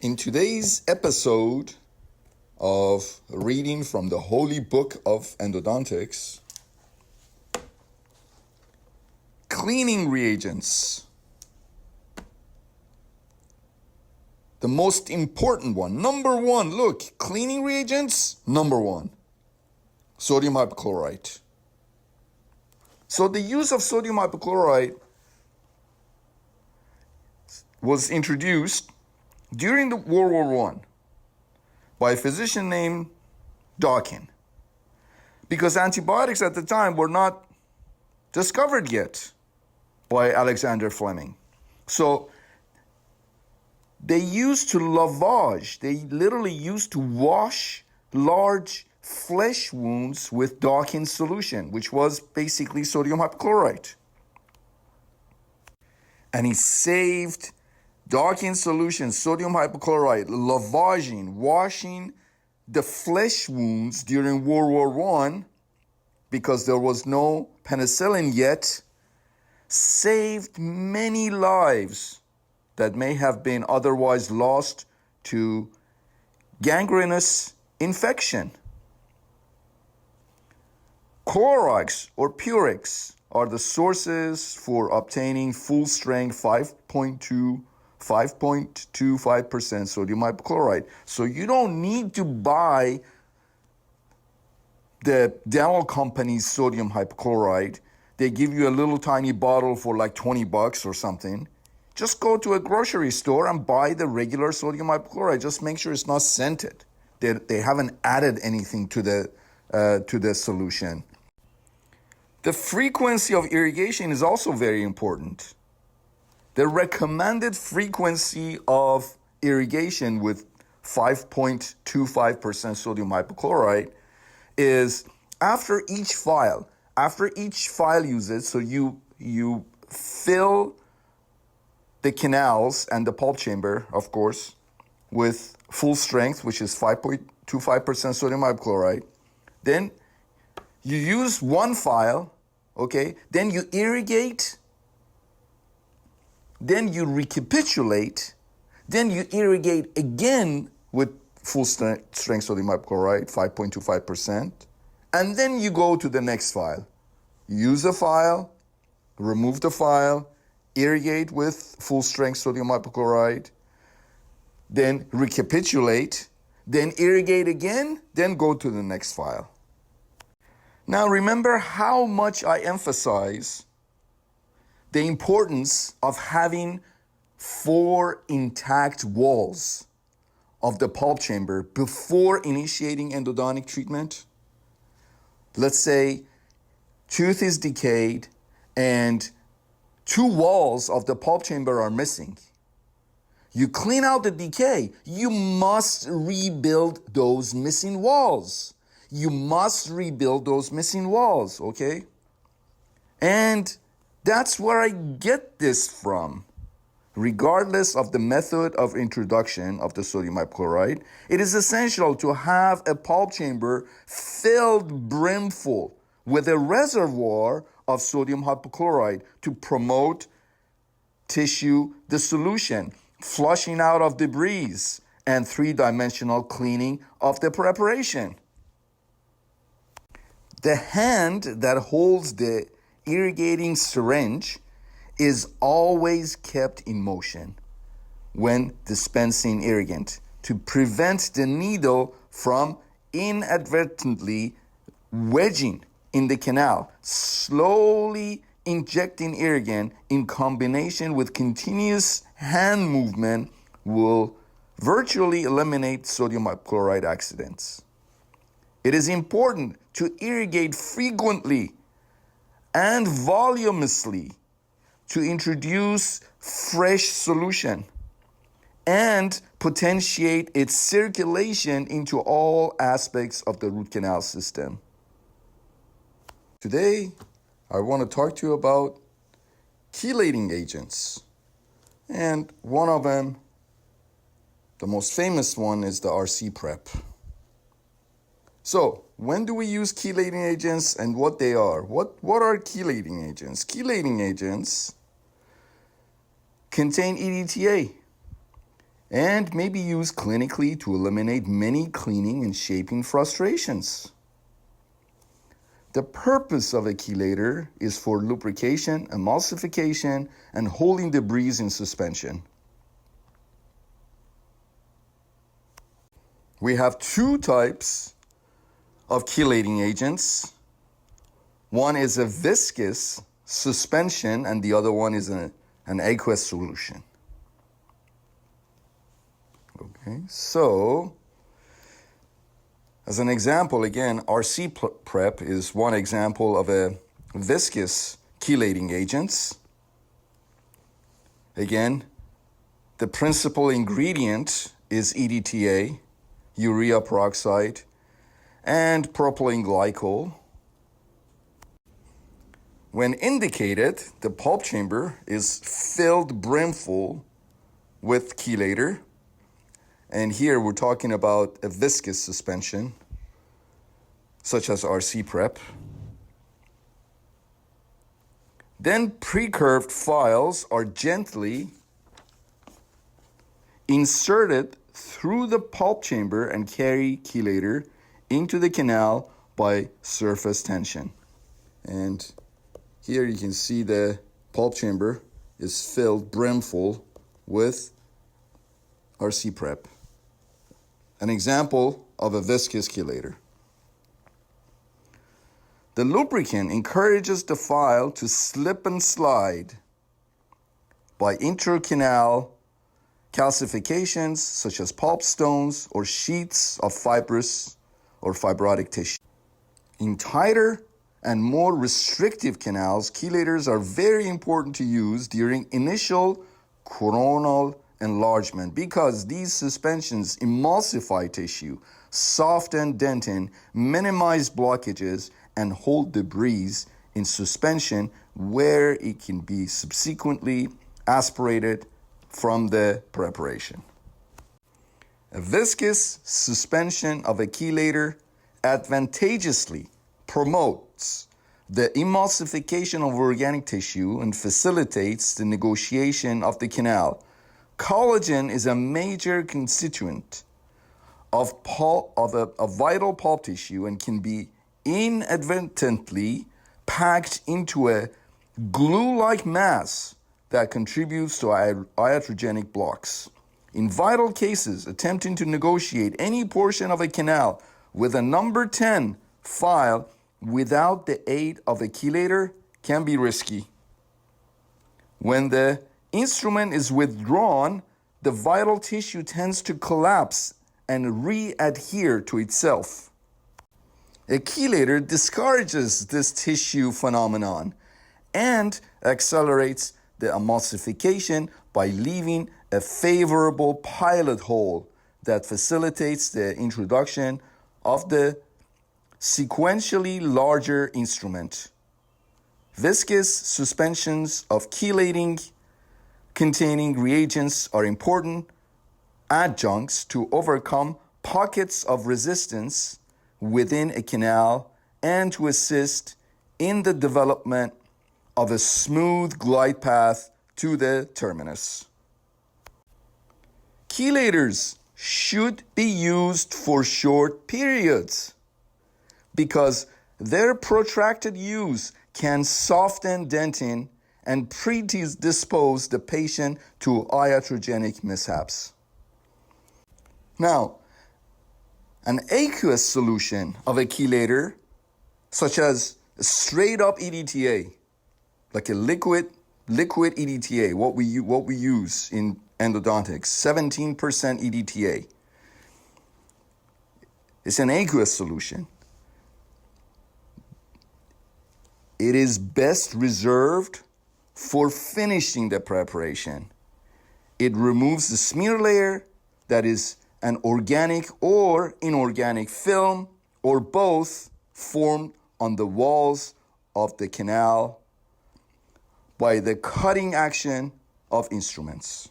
In today's episode of reading from the Holy Book of Endodontics, cleaning reagents. The most important one, number one, look, cleaning reagents, number one, sodium hypochlorite. So the use of sodium hypochlorite was introduced during the World War I by a physician named Dawkins, because antibiotics at the time were not discovered yet by Alexander Fleming. So they used to lavage, they literally used to wash large flesh wounds with Dawkins solution, which was basically sodium hypochlorite. And he saved Dawkins solution, sodium hypochlorite, lavaging, washing the flesh wounds during World War I, because there was no penicillin yet, saved many lives that may have been otherwise lost to gangrenous infection. Chlorix or Purix are the sources for obtaining full-strength 5.25% sodium hypochlorite. So you don't need to buy the dental company's sodium hypochlorite. They give you a little tiny bottle for like $20 or something. Just go to a grocery store and buy the regular sodium hypochlorite. Just make sure it's not scented. They haven't added anything to the solution. The frequency of irrigation is also very important. The recommended frequency of irrigation with 5.25% sodium hypochlorite is after each file. After each file usage, so you fill the canals and the pulp chamber, of course, with full strength, which is 5.25% sodium hypochlorite. Then you use one file, okay? Then you irrigate. Then you recapitulate. Then you irrigate again with full strength sodium hypochlorite, 5.25%. And then you go to the next file. Use a file, remove the file, irrigate with full strength sodium hypochlorite, then recapitulate, then irrigate again, then go to the next file. Now remember how much I emphasize the importance of having 4 intact walls of the pulp chamber before initiating endodontic treatment. Let's say tooth is decayed and 2 walls of the pulp chamber are missing. You clean out the decay. You must rebuild those missing walls. You must rebuild those missing walls, okay? And that's where I get this from. Regardless of the method of introduction of the sodium hypochlorite, it is essential to have a pulp chamber filled brimful with a reservoir of sodium hypochlorite to promote tissue dissolution, flushing out of debris, and 3-dimensional cleaning of the preparation. The hand that holds the irrigating syringe is always kept in motion when dispensing irrigant to prevent the needle from inadvertently wedging in the canal. Slowly injecting irrigant in combination with continuous hand movement will virtually eliminate sodium hypochlorite accidents. It is important to irrigate frequently and voluminously to introduce fresh solution and potentiate its circulation into all aspects of the root canal system. Today, I want to talk to you about chelating agents. And one of them, the most famous one, is the RC prep. So, when do we use chelating agents and what they are? What are chelating agents? Chelating agents contain EDTA. and may be used clinically to eliminate many cleaning and shaping frustrations. The purpose of a chelator is for lubrication, emulsification, and holding debris in suspension. We have two types of chelating agents. One is a viscous suspension, and the other one is an aqueous solution. Okay, so as an example, again, RC prep is one example of a viscous chelating agents. Again, the principal ingredient is EDTA, urea peroxide, and propylene glycol. When indicated, the pulp chamber is filled brimful with chelator. And here we're talking about a viscous suspension, such as RC prep. Then pre-curved files are gently inserted through the pulp chamber and carry chelator into the canal by surface tension. And here you can see the pulp chamber is filled brimful with RC prep. An example of a viscous chelator. The lubricant encourages the file to slip and slide by intracanal calcifications such as pulp stones or sheets of fibrous or fibrotic tissue. In tighter and more restrictive canals, chelators are very important to use during initial coronal enlargement because these suspensions emulsify tissue, soften dentin, minimize blockages, and hold debris in suspension where it can be subsequently aspirated from the preparation. A viscous suspension of a chelator advantageously promotes the emulsification of organic tissue and facilitates the negotiation of the canal. Collagen is a major constituent of a vital pulp tissue and can be inadvertently packed into a glue-like mass that contributes to iatrogenic blocks. In vital cases, attempting to negotiate any portion of a canal with a number 10 file without the aid of a chelator can be risky. When the instrument is withdrawn, the vital tissue tends to collapse and re-adhere to itself. A chelator discourages this tissue phenomenon and accelerates the emulsification by leaving a favorable pilot hole that facilitates the introduction of the sequentially larger instrument. Viscous suspensions of chelating containing reagents are important adjuncts to overcome pockets of resistance within a canal and to assist in the development of a smooth glide path to the terminus. Chelators should be used for short periods because their protracted use can soften dentin and predispose the patient to iatrogenic mishaps. Now, an aqueous solution of a chelator, such as a straight up EDTA, like a liquid EDTA, what we use in endodontics, 17% EDTA. It's an aqueous solution. It is best reserved for finishing the preparation. It removes the smear layer that is an organic or inorganic film or both formed on the walls of the canal by the cutting action of instruments.